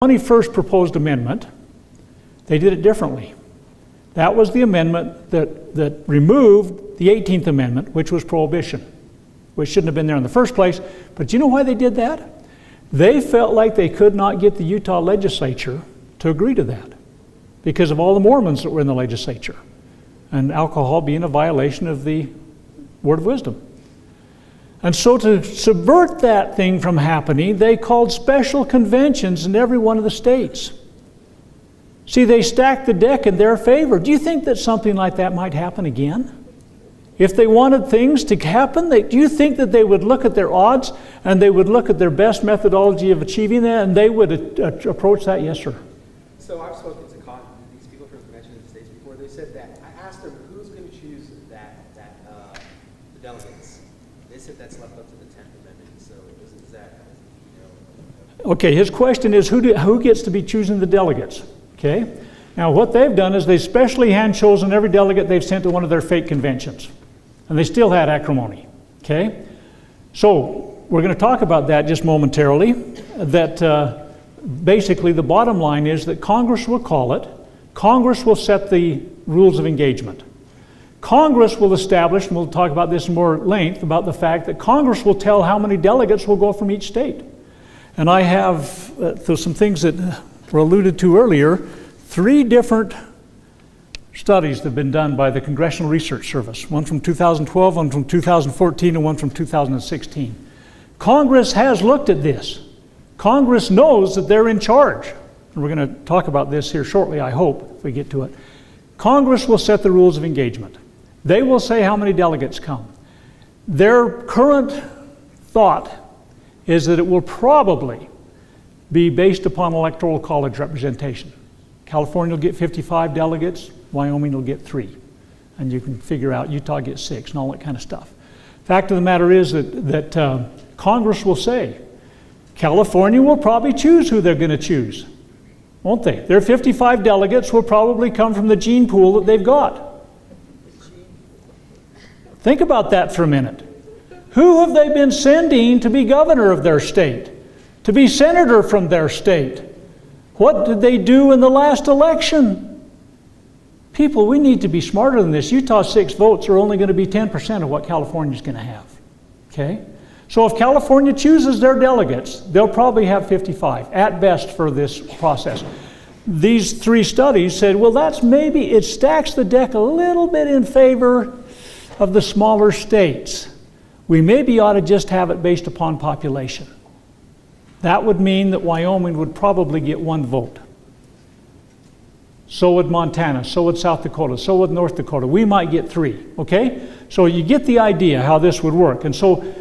21st proposed amendment, they did it differently. That was the amendment that removed the 18th Amendment, which was prohibition, which shouldn't have been there in the first place. But do you know why they did that? They felt like they could not get the Utah legislature to agree to that because of all the Mormons that were in the legislature, and alcohol being a violation of the Word of Wisdom. And so to subvert that thing from happening, they called special conventions in every one of the states. See, they stacked the deck in their favor. Do you think that something like that might happen again? If they wanted things to happen, do you think that they would look at their odds and they would look at their best methodology of achieving that and they would approach that? Yes, sir. So I've spoken to these people from the convention in the States before. They said that, I asked them, who's going to choose the delegates? They said that's left up to the 10th Amendment. So is that, Okay, his question is who gets to be choosing the delegates? Okay. Now what they've done is they've specially hand-chosen every delegate they've sent to one of their fake conventions. And they still had acrimony. Okay. So we're going to talk about that just momentarily. That basically the bottom line is that Congress will call it. Congress will set the rules of engagement. Congress will establish, and we'll talk about this in more length, about the fact that Congress will tell how many delegates will go from each state. And I have some things that were alluded to earlier, 3 different studies that have been done by the Congressional Research Service, one from 2012, one from 2014, and one from 2016. Congress has looked at this. Congress knows that they're in charge. And we're going to talk about this here shortly, I hope, if we get to it. Congress will set the rules of engagement. They will say how many delegates come. Their current thought is that it will probably be based upon electoral college representation. California will get 55 delegates, Wyoming will get 3. And you can figure out Utah gets 6 and all that kind of stuff. Fact of the matter is that Congress will say, California will probably choose who they're going to choose, won't they? Their 55 delegates will probably come from the gene pool that they've got. Think about that for a minute. Who have they been sending to be governor of their state? To be senator from their state? What did they do in the last election? People, we need to be smarter than this. Utah's 6 votes are only going to be 10% of what California's going to have. Okay? So if California chooses their delegates, they'll probably have 55 at best for this process. These 3 studies said, well, that's maybe, it stacks the deck a little bit in favor of the smaller states. We maybe ought to just have it based upon population. That would mean that Wyoming would probably get 1 vote. So would Montana, so would South Dakota, so would North Dakota. We might get 3, okay? So you get the idea how this would work. And so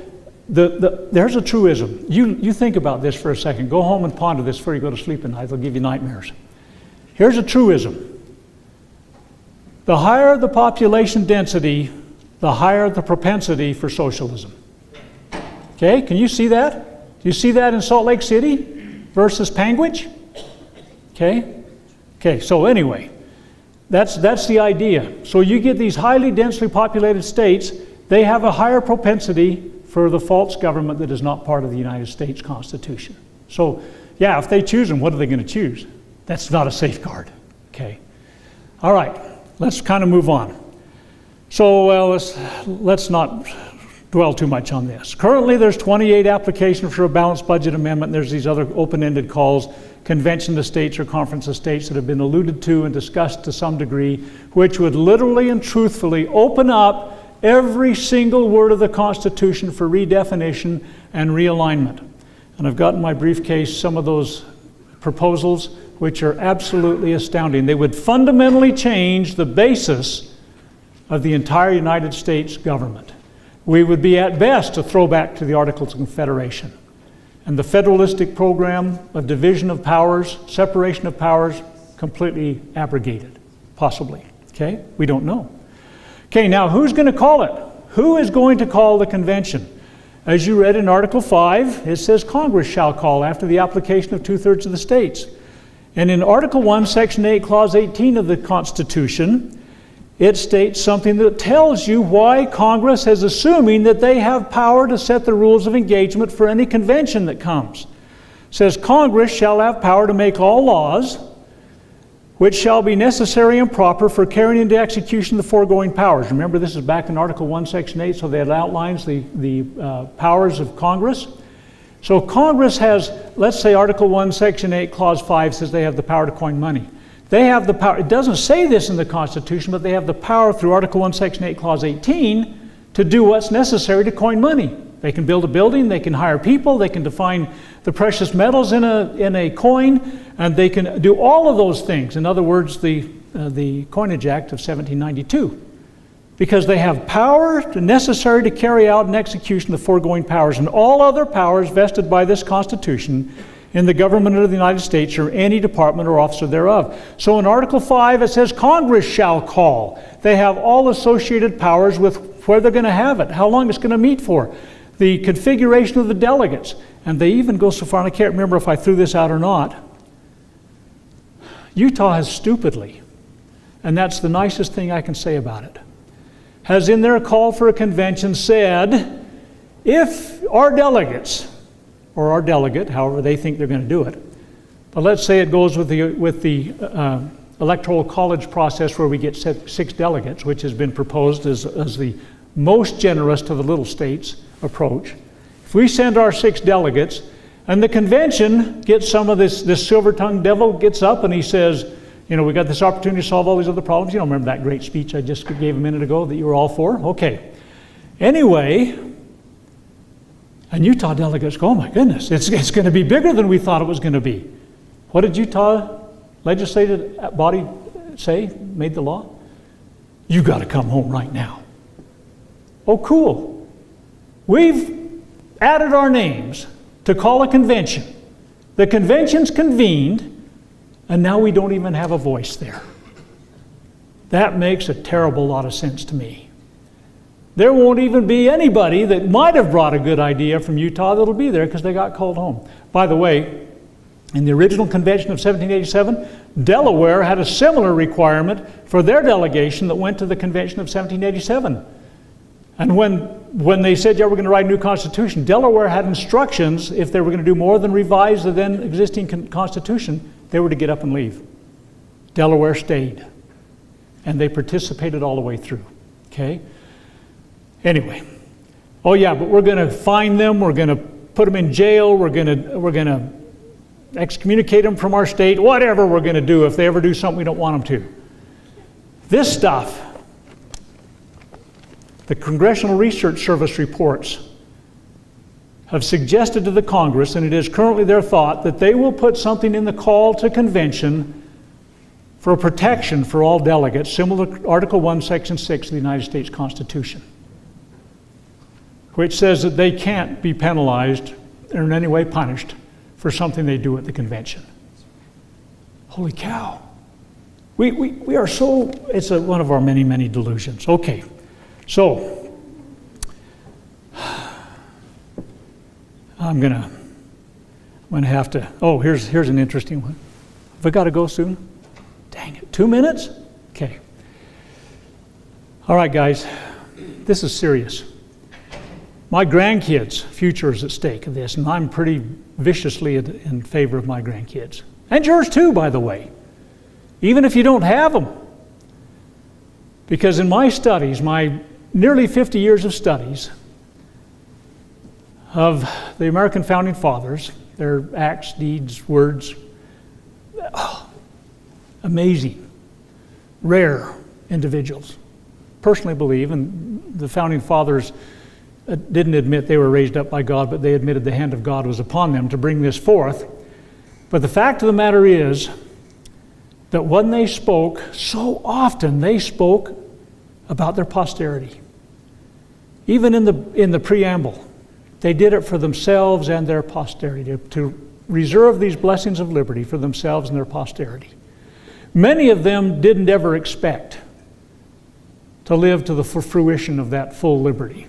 there's a truism. You think about this for a second. Go home and ponder this before you go to sleep at night. It'll give you nightmares. Here's a truism. The higher the population density, the higher the propensity for socialism. Okay, can you see that? Do you see that in Salt Lake City versus Panguitch? Okay, so anyway, that's the idea. So you get these highly densely populated states, they have a higher propensity for the false government that is not part of the United States Constitution. So, yeah, if they choose them, what are they going to choose? That's not a safeguard. Okay. All right, let's kind of move on. So, well, let's not dwell too much on this. Currently, there's 28 applications for a balanced budget amendment. There's these other open-ended calls, convention of states or conference of states that have been alluded to and discussed to some degree, which would literally and truthfully open up every single word of the Constitution for redefinition and realignment. And I've got in my briefcase some of those proposals, which are absolutely astounding. They would fundamentally change the basis of the entire United States government. We would be at best a throwback to the Articles of Confederation. And the federalistic program of division of powers, separation of powers, completely abrogated, possibly. Okay? We don't know. Okay, now who's going to call it? Who is going to call the convention? As you read in Article 5, it says Congress shall call after the application of 2/3 of the states. And in Article 1, Section 8, Clause 18 of the Constitution, it states something that tells you why Congress is assuming that they have power to set the rules of engagement for any convention that comes. says, Congress shall have power to make all laws which shall be necessary and proper for carrying into execution the foregoing powers. Remember, this is back in Article 1, Section 8, so that outlines the powers of Congress. So Congress has, let's say Article 1, Section 8, Clause 5 says they have the power to coin money. They have the power, it doesn't say this in the Constitution, but they have the power through Article 1, Section 8, Clause 18 to do what's necessary to coin money. They can build a building, they can hire people, they can define the precious metals in a coin, and they can do all of those things. In other words, the Coinage Act of 1792. Because they have power necessary to carry out and execution the foregoing powers, and all other powers vested by this Constitution in the government of the United States or any department or officer thereof. So in Article 5 it says Congress shall call. They have all associated powers with where they're going to have it, how long it's going to meet for, the configuration of the delegates. And they even go so far, and I can't remember if I threw this out or not, Utah has stupidly, and that's the nicest thing I can say about it, has in their call for a convention said, if our delegates, or our delegate, however they think they're going to do it, but let's say it goes with the electoral college process where we get 6 delegates, which has been proposed as the most generous to the little states approach. If we send our 6 delegates, and the convention gets some of this silver-tongued devil gets up and he says, you know, we got this opportunity to solve all these other problems. You don't remember that great speech I just gave a minute ago that you were all for? Okay. Anyway, and Utah delegates go, oh my goodness, it's going to be bigger than we thought it was going to be. What did Utah legislative body say, made the law? You got to come home right now. Oh, cool. We've added our names to call a convention. The convention's convened, and now we don't even have a voice there. That makes a terrible lot of sense to me. There won't even be anybody that might have brought a good idea from Utah that'll be there because they got called home. By the way, in the original convention of 1787, Delaware had a similar requirement for their delegation that went to the convention of 1787. And when they said, yeah, we're going to write a new constitution, Delaware had instructions, if they were going to do more than revise the then existing constitution, they were to get up and leave. Delaware stayed. And they participated all the way through. Okay? Anyway. Oh yeah, but we're going to fine them, we're going to put them in jail, we're going to excommunicate them from our state, whatever we're going to do if they ever do something we don't want them to. This stuff, the Congressional Research Service reports have suggested to the Congress, and it is currently their thought, that they will put something in the call to convention for protection for all delegates, similar to Article 1, Section 6 of the United States Constitution, which says that they can't be penalized or in any way punished for something they do at the convention. Holy cow. We are so, it's one of our many, many delusions. Okay. So, I'm gonna have to, oh, here's an interesting one. Have I got to go soon? Dang it, 2 minutes? Okay. All right, guys, this is serious. My grandkids' future is at stake in this, and I'm pretty viciously in favor of my grandkids. And yours too, by the way, even if you don't have them. Because in my studies, my nearly 50 years of studies of the American Founding Fathers, their acts, deeds, words, amazing, rare individuals. Personally believe, and the Founding Fathers didn't admit they were raised up by God, but they admitted the hand of God was upon them to bring this forth. But the fact of the matter is that when they spoke, so often they spoke about their posterity. Even in the preamble, they did it for themselves and their posterity, to reserve these blessings of liberty for themselves and their posterity. Many of them didn't ever expect to live to the fruition of that full liberty.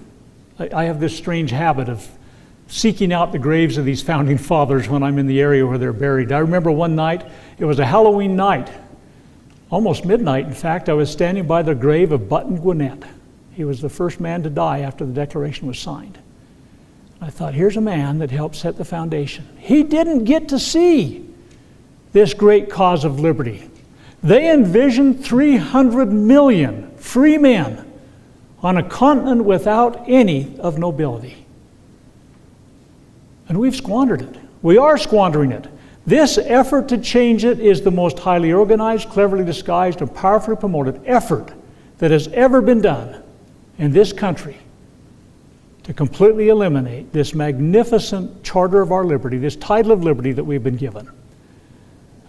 I have this strange habit of seeking out the graves of these founding fathers when I'm in the area where they're buried. I remember one night, it was a Halloween night, almost midnight in fact, I was standing by the grave of Button Gwinnett. He was the first man to die after the Declaration was signed. I thought, here's a man that helped set the foundation. He didn't get to see this great cause of liberty. They envisioned 300 million free men on a continent without any of nobility. And we've squandered it. We are squandering it. This effort to change it is the most highly organized, cleverly disguised, and powerfully promoted effort that has ever been done in this country to completely eliminate this magnificent charter of our liberty, this title of liberty that we've been given.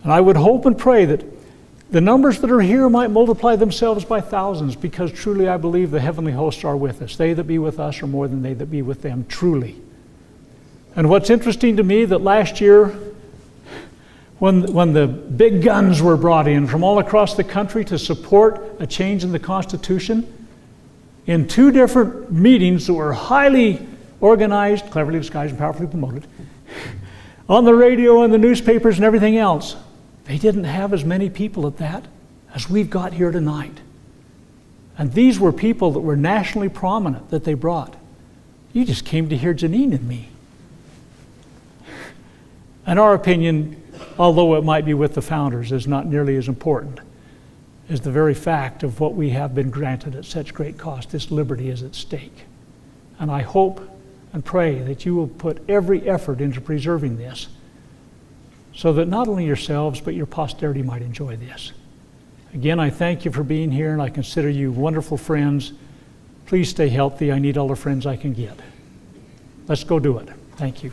And I would hope and pray that the numbers that are here might multiply themselves by thousands, because truly I believe the heavenly hosts are with us. They that be with us are more than they that be with them, truly. And what's interesting to me, that last year, when the big guns were brought in from all across the country to support a change in the Constitution, in 2 different meetings that were highly organized, cleverly disguised, and powerfully promoted, on the radio and the newspapers and everything else, they didn't have as many people at that as we've got here tonight. And these were people that were nationally prominent that they brought. You just came to hear Janine and me. In our opinion, although it might be with the founders, is not nearly as important as the very fact of what we have been granted at such great cost. This liberty is at stake. And I hope and pray that you will put every effort into preserving this, so that not only yourselves, but your posterity might enjoy this. Again, I thank you for being here, and I consider you wonderful friends. Please stay healthy. I need all the friends I can get. Let's go do it. Thank you.